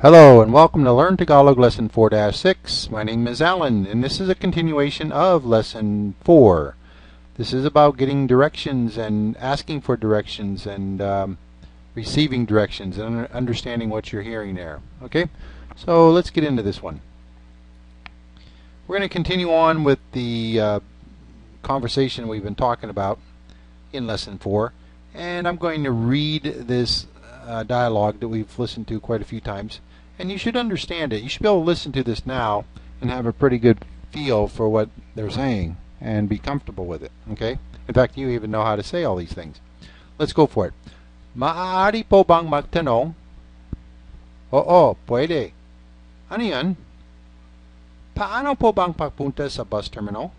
Hello and welcome to Learn Tagalog Lesson 4-6. My name is Alan and this is a continuation of Lesson 4. This is about getting directions and asking for directions and receiving directions and understanding what you're hearing there. Okay, so let's get into this one. We're going to continue on with the conversation we've been talking about in Lesson 4, and I'm going to read this dialogue that we've listened to quite a few times, and you should understand it. You should be able to listen to this now and have a pretty good feel for what they're saying and be comfortable with it. Okay? In fact, you even know how to say all these things. Let's go for it. Maaari po bang magtanong? Oo, pwede. Ano yan? Paano po bang papunta sa bus terminal?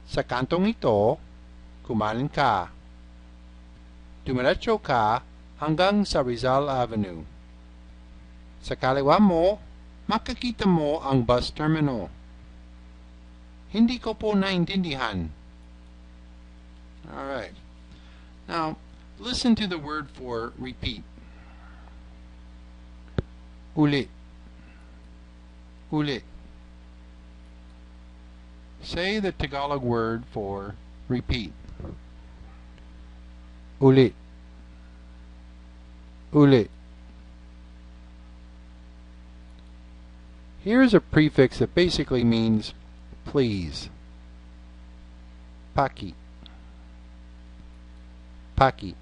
Sa kantong ito, kumanan ka. Dumiretso ka hanggang sa Rizal Avenue. Sa kaliwa mo, makikita mo ang bus terminal. Hindi ko po naintindihan. Alright. Now, listen to the word for repeat. Ulit. Ulit. Say the Tagalog word for repeat. Ulit. Ulit. Here's a prefix that basically means please. Paki. Paki.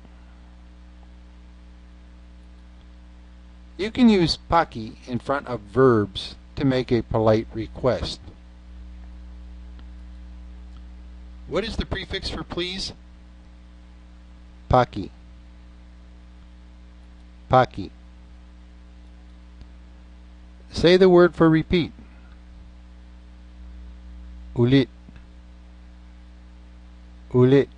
You can use paki in front of verbs to make a polite request. What is the prefix for please? Paki. Paki. Say the word for repeat. Ulit. Ulit.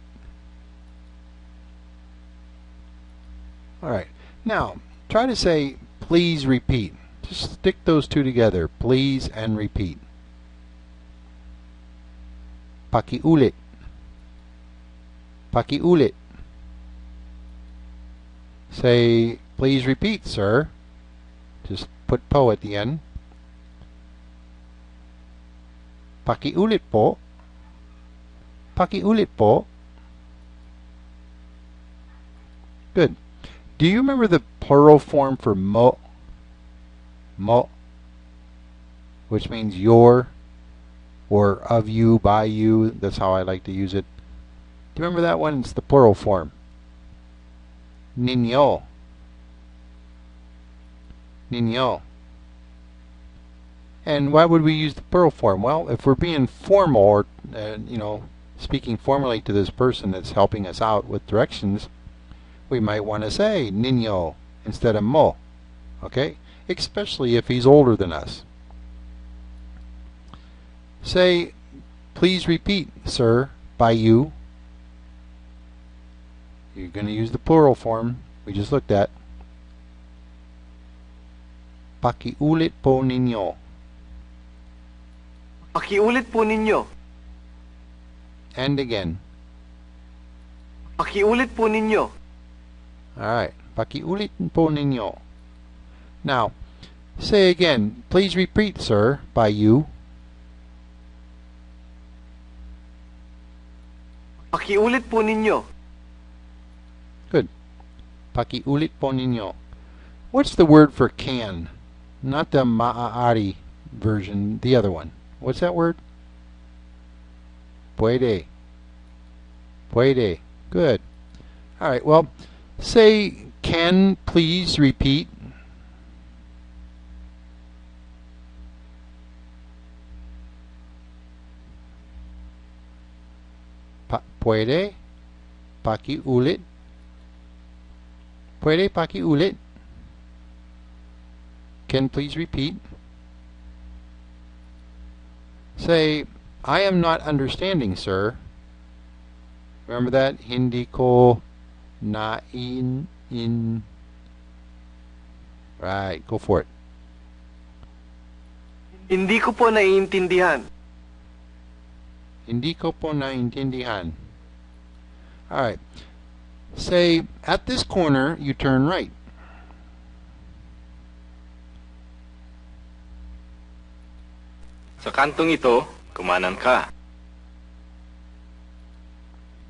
Alright. Now, try to say please repeat. Just stick those two together. Please and repeat. Pakiulit. Pakiulit. Say, please repeat, sir. Just put po at the end. Pakiulit po. Pakiulit po. Good. Do you remember the plural form for mo? Mo. Which means your, or of you, by you. That's how I like to use it. Do you remember that one? It's the plural form. Ninyo. Ninyo. And why would we use the plural form? Well, if we're being formal or, speaking formally to this person that's helping us out with directions, we might want to say ninyo instead of mo. Okay? Especially if he's older than us. Say, please repeat, sir, by you. You're going to use the plural form we just looked at. Pakiulit po ninyo. Pakiulit po ninyo. And again. Pakiulit po ninyo. Alright. Pakiulit po ninyo. Now, say again. Please repeat, sir, by you. Pakiulit po ninyo. Good. Pakiulit po ninyo. What's the word for can? Not the maaari version, the other one. What's that word? Puede. Puede. Good. Alright, well, say, can please repeat? Puede. Pakiulit. Puede pakiulit. Can please repeat? Say, I am not understanding, sir. Remember that? Hindi ko in. Right, go for it. Hindi ko po naiintindihan. Hindi ko po naiintindihan. Alright. Say, at this corner, you turn right. Sa kantong ito, kumanan ka.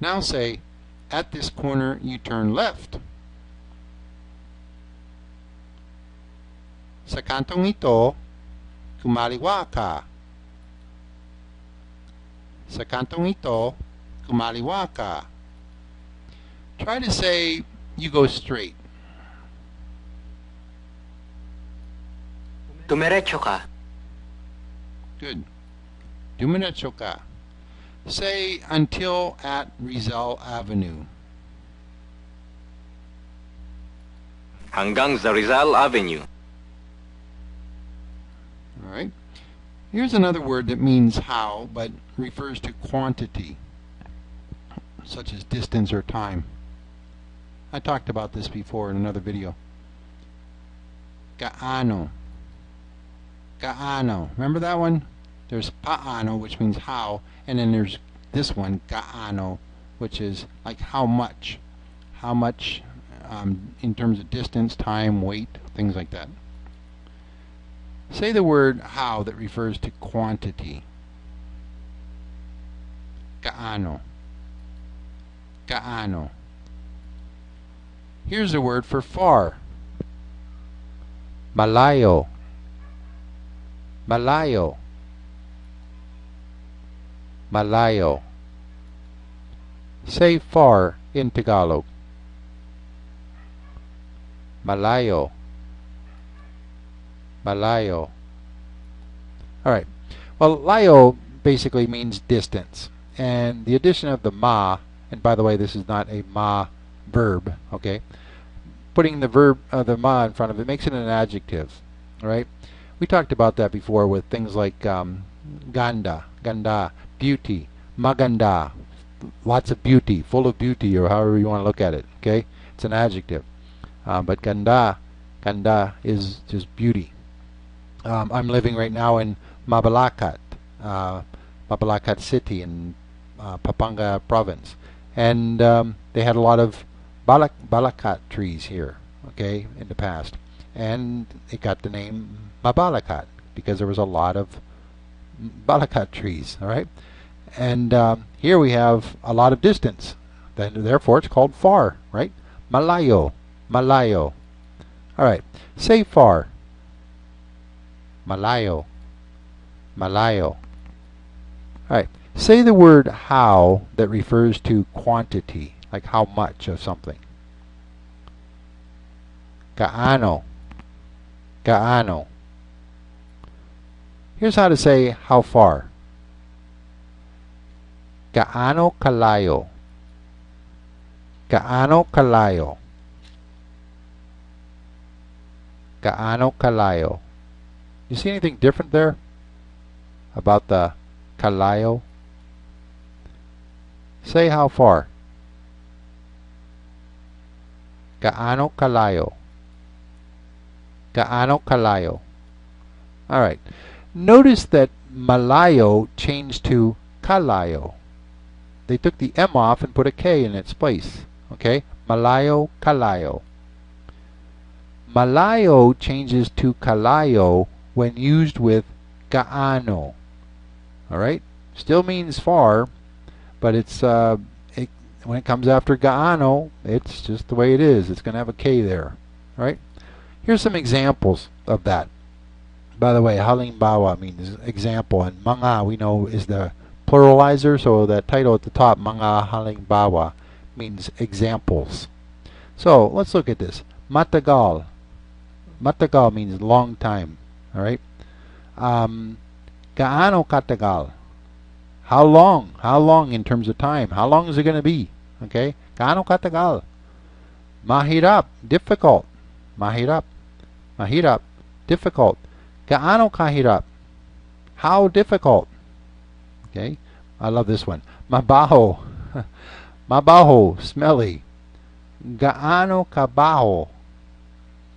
Now say, at this corner you turn left. Sa kantong ito, kumaliwa ka. Sa kantong ito, kumaliwa ka. Try to say, you go straight. Dumiretso ka. Good. Dumiretso ka. Say, until at Rizal Avenue. Hanggang sa Rizal Avenue. All right. Here's another word that means how, but refers to quantity, such as distance or time. I talked about this before in another video. Gaano. Gaano. Remember that one? There's paano, which means how, and then there's this one, gaano, which is like how much. How much in terms of distance, time, weight, things like that. Say the word how that refers to quantity. Gaano. Gaano. Here's a word for far. Malayo. Malayo. Malayo. Say far in Tagalog. Malayo. Malayo. Alright. Well, layo basically means distance. And the addition of the ma, and by the way, this is not a ma verb, okay? Putting the verb, the ma in front of it makes it an adjective, alright? We talked about that before with things like ganda, ganda, beauty, maganda, lots of beauty, full of beauty, or however you want to look at it, okay? It's an adjective. But ganda, ganda is just beauty. I'm living right now in Mabalacat, Mabalacat City in Pampanga Province, and they had a lot of balacat trees here, okay, in the past, and it got the name Mabalacat because there was a lot of balacat trees, all right, and here we have a lot of distance, then therefore it's called far, right? Malayo, malayo. All right, say far. Malayo. Malayo. Alright, say the word how that refers to quantity, like how much of something. Gaano. Gaano. Here's how to say how far. Gaano kalayo. Gaano kalayo. Gaano kalayo. You see anything different there about the kalayo? Say how far. Gaano kalayo. Gaano kalayo. Alright. Notice that malayo changed to kalayo. They took the M off and put a K in its place. Okay? Malayo, kalayo. Malayo changes to kalayo when used with gaano. Alright? Still means far, but it's when it comes after gaano, it's just the way it is. It's going to have a K there. Alright? Here's some examples of that. By the way, Halimbawa means example, and mga we know is the pluralizer, so that title at the top, mga Halimbawa, means examples. So let's look at this. Matagal. Matagal means long time. Alright? Gaano katagal? How long? How long in terms of time? How long is it going to be? Okay? Gaano katagal? Mahirap. Difficult. Mahirap. Mahirap. Difficult. Gaano kahirap? How difficult? Okay? I love this one. Mabaho. Mabaho. Smelly. Gaano kabaho?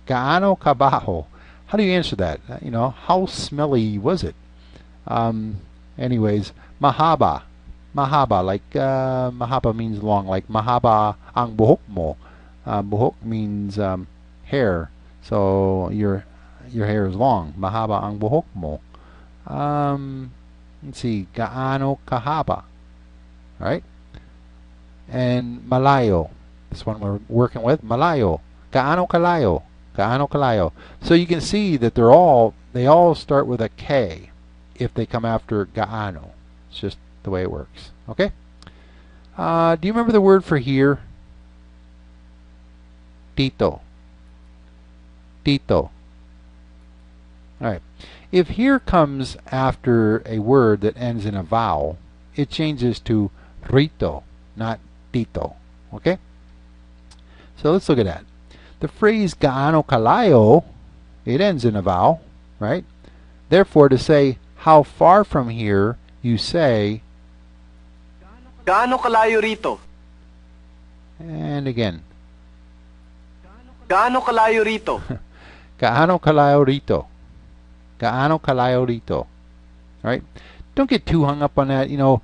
Gaano kabaho? How do you answer that? You know, how smelly was it? Anyways, mahaba. Mahaba, like mahaba means long, like mahaba ang buhok mo. Buhok means hair, so your hair is long. Mahaba ang buhok mo. Let's see, gaano kahaba, right? And malayo, this one we're working with, malayo, gaano kalayo, gaano kalayo. So you can see that they all start with a K if they come after gaano. It's just the way it works. Okay. Do you remember the word for here? Tito. Tito. All right. If here comes after a word that ends in a vowel, it changes to rito, not tito. Okay? So let's look at that. The phrase gaano kalayo, it ends in a vowel, right? Therefore, to say how far from here, you say Gaano kalayo rito? and again. Gaano kalayo rito? Gaano kalayo rito. Gaano kalayo rito. Right? Don't get too hung up on that. You know,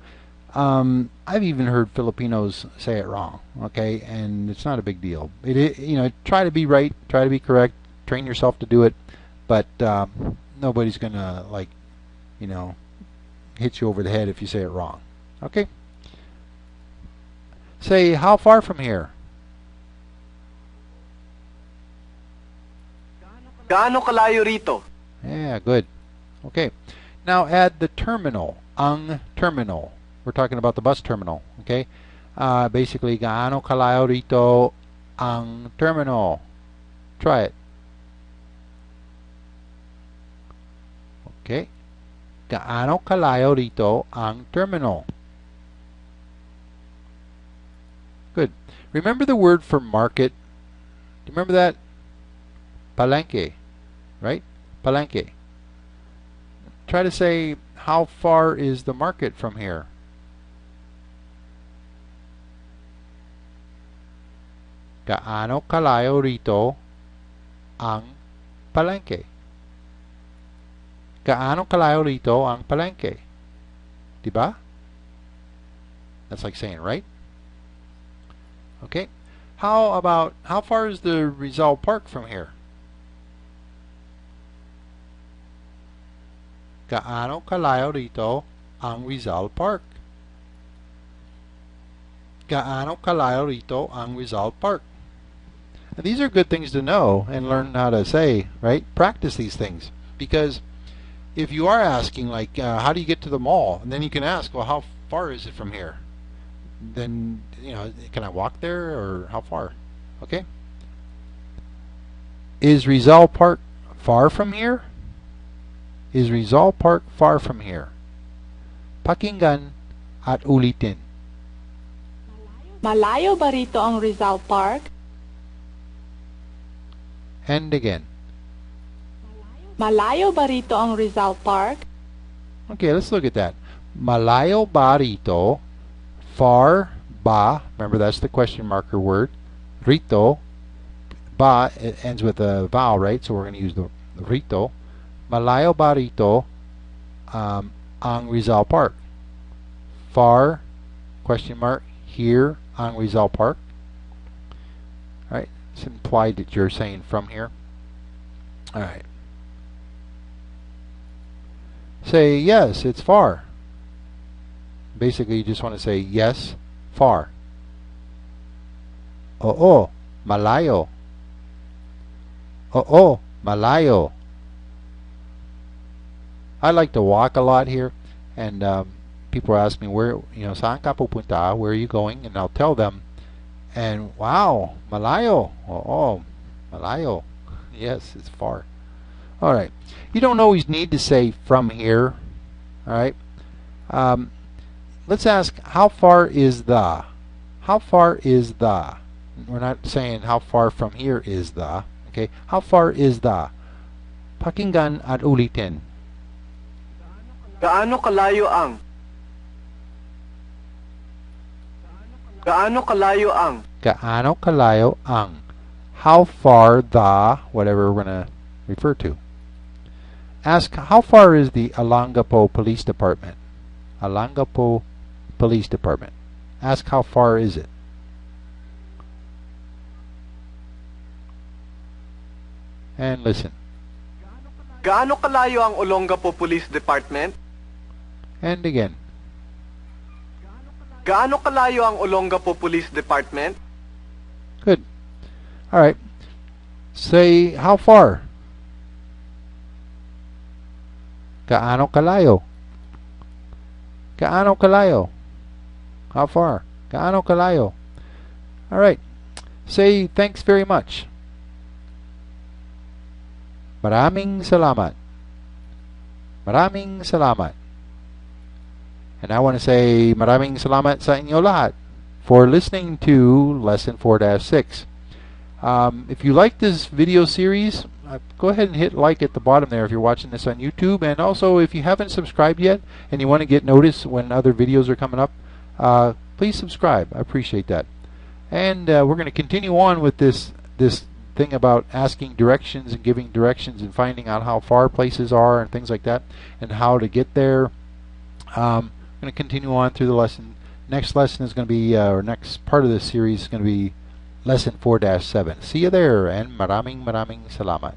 I've even heard Filipinos say it wrong. Okay, and it's not a big deal. You know, try to be right, try to be correct, train yourself to do it, but nobody's gonna, like, you know, hit you over the head if you say it wrong. Okay. Say, how far from here? Gaano kalayo rito? Yeah, good. Okay. Now add the terminal, ang terminal. We're talking about the bus terminal, okay? Basically, gaano kalayo rito ang terminal. Try it. Okay. Gaano kalayo rito ang terminal. Good. Remember the word for market? Do you remember that? Palengke, right? Palengke. Try to say, how far is the market from here? Gaano kalayo rito ang palengke? Gaano kalayo rito ang palengke? Diba? That's like saying, right? Okay. How far is the Rizal Park from here? Gaano kalayo rito ang Rizal Park? Gaano kalayo rito ang Rizal Park? Now, these are good things to know and learn how to say, right? Practice these things, because if you are asking, like, how do you get to the mall? And then you can ask, well, how far is it from here? Then, you know, can I walk there, or how far? Okay. Is Rizal Park far from here? Is Rizal Park far from here? Pakinggan at ulitin. Malayo ba rito ang Rizal Park? And again. Malayo ba rito ang Rizal Park? Okay, let's look at that. Malayo ba rito? Far ba, remember that's the question marker word. Rito, ba, it ends with a vowel, right? So we're going to use the rito. Malayo ba rito ang Rizal Park? Far, question mark, here ang Rizal Park. Right? It's implied that you're saying from here. Alright. Say, yes, it's far. Basically, you just want to say, yes, far. Oo, malayo. Oo, malayo. I like to walk a lot here, and people ask me, where, you know, saan ka pupunta? Where are you going? And I'll tell them, and wow, malayo. Oo, malayo. Yes, it's far. All right. You don't always need to say from here. All right. Let's ask, how far is the? How far is the? We're not saying how far from here is the. Okay. How far is the? Pakinggan at ulitin. Gaano kalayo ang? Gaano kalayo ang? Gaano kalayo ang? How far the, whatever we're going to refer to. Ask, how far is the Olongapo Police Department? Olongapo Police Department. Ask, how far is it? And listen. Gaano kalayo ang Olongapo Police Department? And again. Gaano kalayo ang Olongapo Police Department? Good. All right. Say, how far? Gaano kalayo? Gaano kalayo? How far? Gaano kalayo? All right. Say, thanks very much. Maraming salamat. Maraming salamat. And I want to say maraming salamat sa inyo lahat for listening to Lesson 4-6. If you like this video series, go ahead and hit like at the bottom there if you're watching this on YouTube. And also, if you haven't subscribed yet and you want to get notice when other videos are coming up, please subscribe. I appreciate that. And we're going to continue on with this thing about asking directions and giving directions and finding out how far places are and things like that and how to get there. I'm going to continue on through the lesson. Next lesson is going to be, or next part of this series is going to be Lesson 4-7. See you there, and maraming salamat.